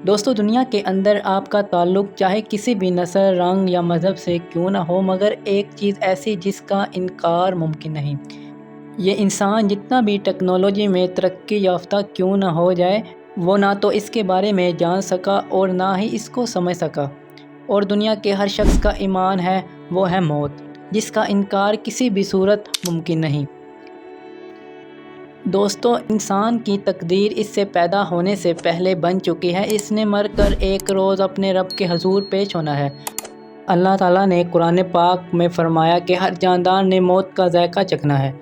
دوستو، دنیا کے اندر آپ کا تعلق چاہے کسی بھی نسل، رنگ یا مذہب سے کیوں نہ ہو، مگر ایک چیز ایسی جس کا انکار ممکن نہیں۔ یہ انسان جتنا بھی ٹیکنالوجی میں ترقی یافتہ کیوں نہ ہو جائے، وہ نہ تو اس کے بارے میں جان سکا اور نہ ہی اس کو سمجھ سکا۔ اور دنیا کے ہر شخص کا ایمان ہے، وہ ہے موت، جس کا انکار کسی بھی صورت ممکن نہیں۔ دوستو، انسان کی تقدیر اس سے پیدا ہونے سے پہلے بن چکی ہے۔ اس نے مر کر ایک روز اپنے رب کے حضور پیش ہونا ہے۔ اللہ تعالیٰ نے قرآن پاک میں فرمایا کہ ہر جاندار نے موت کا ذائقہ چکھنا ہے۔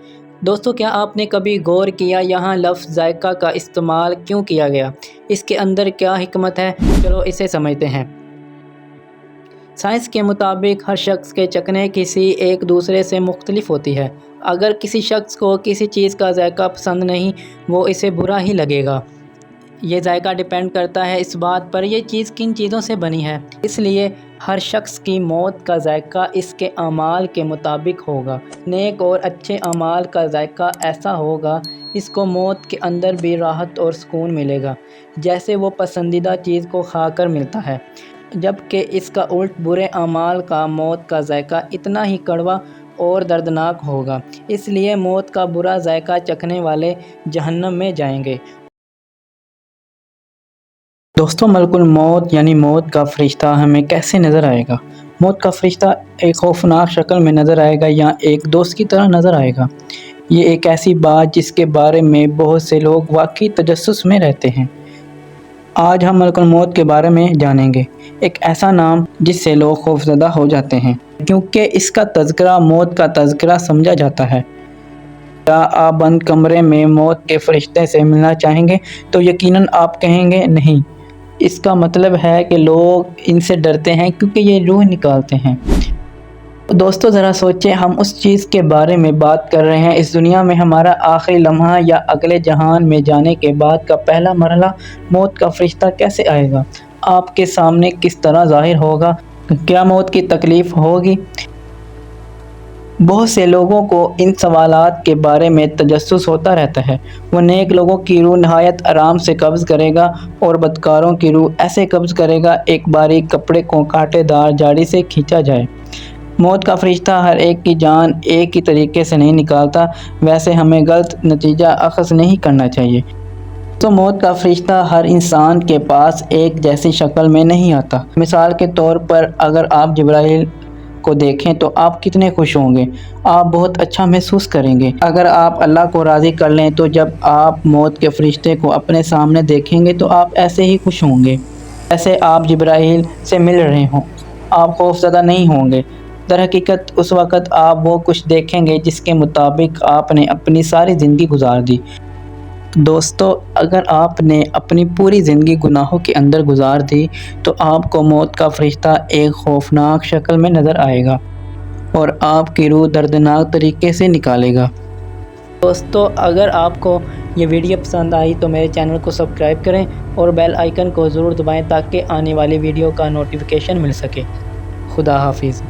دوستو، کیا آپ نے کبھی غور کیا یہاں لفظ ذائقہ کا استعمال کیوں کیا گیا؟ اس کے اندر کیا حکمت ہے؟ چلو اسے سمجھتے ہیں۔ سائنس کے مطابق ہر شخص کے چکھنے کسی ایک دوسرے سے مختلف ہوتی ہے۔ اگر کسی شخص کو کسی چیز کا ذائقہ پسند نہیں، وہ اسے برا ہی لگے گا۔ یہ ذائقہ ڈیپینڈ کرتا ہے اس بات پر یہ چیز کن چیزوں سے بنی ہے۔ اس لیے ہر شخص کی موت کا ذائقہ اس کے اعمال کے مطابق ہوگا۔ نیک اور اچھے اعمال کا ذائقہ ایسا ہوگا، اس کو موت کے اندر بھی راحت اور سکون ملے گا، جیسے وہ پسندیدہ چیز کو کھا کر ملتا ہے، جبکہ اس کا الٹ برے اعمال کا موت کا ذائقہ اتنا ہی کڑوا اور دردناک ہوگا۔ اس لیے موت کا برا ذائقہ چکھنے والے جہنم میں جائیں گے۔ دوستو، ملک الموت یعنی موت کا فرشتہ ہمیں کیسے نظر آئے گا؟ موت کا فرشتہ ایک خوفناک شکل میں نظر آئے گا یا ایک دوست کی طرح نظر آئے گا؟ یہ ایک ایسی بات جس کے بارے میں بہت سے لوگ واقعی تجسس میں رہتے ہیں۔ آج ہم ملک الموت کے بارے میں جانیں گے، ایک ایسا نام جس سے لوگ خوفزدہ ہو جاتے ہیں کیونکہ اس کا تذکرہ موت کا تذکرہ سمجھا جاتا ہے۔ کیا آپ بند کمرے میں موت کے فرشتے سے ملنا چاہیں گے؟ تو یقیناً آپ کہیں گے نہیں۔ اس کا مطلب ہے کہ لوگ ان سے ڈرتے ہیں کیونکہ یہ روح نکالتے ہیں۔ دوستو، ذرا سوچیں، ہم اس چیز کے بارے میں بات کر رہے ہیں، اس دنیا میں ہمارا آخری لمحہ یا اگلے جہان میں جانے کے بعد کا پہلا مرحلہ موت کا فرشتہ کیسے آئے گا؟ آپ کے سامنے کس طرح ظاہر ہوگا؟ کیا موت کی تکلیف ہوگی؟ بہت سے لوگوں کو ان سوالات کے بارے میں تجسس ہوتا رہتا ہے۔ وہ نیک لوگوں کی روح نہایت آرام سے قبض کرے گا اور بدکاروں کی روح ایسے قبض کرے گا ایک باریک کپڑے کو کانٹے دار جھاڑی سے کھینچا جائے۔ موت کا فرشتہ ہر ایک کی جان ایک ہی طریقے سے نہیں نکالتا، ویسے ہمیں غلط نتیجہ اخذ نہیں کرنا چاہیے۔ تو موت کا فرشتہ ہر انسان کے پاس ایک جیسی شکل میں نہیں آتا۔ مثال کے طور پر اگر آپ جبرائیل کو دیکھیں تو آپ کتنے خوش ہوں گے، آپ بہت اچھا محسوس کریں گے۔ اگر آپ اللہ کو راضی کر لیں تو جب آپ موت کے فرشتے کو اپنے سامنے دیکھیں گے تو آپ ایسے ہی خوش ہوں گے جیسے آپ جبرائیل سے مل رہے ہوں۔ آپ خوفزدہ نہیں ہوں گے۔ در حقیقت اس وقت آپ وہ کچھ دیکھیں گے جس کے مطابق آپ نے اپنی ساری زندگی گزار دی۔ دوستو، اگر آپ نے اپنی پوری زندگی گناہوں کے اندر گزار دی تو آپ کو موت کا فرشتہ ایک خوفناک شکل میں نظر آئے گا اور آپ کی روح دردناک طریقے سے نکالے گا۔ دوستو، اگر آپ کو یہ ویڈیو پسند آئی تو میرے چینل کو سبسکرائب کریں اور بیل آئیکن کو ضرور دبائیں تاکہ آنے والی ویڈیو کا نوٹیفیکیشن مل سکے۔ خدا حافظ۔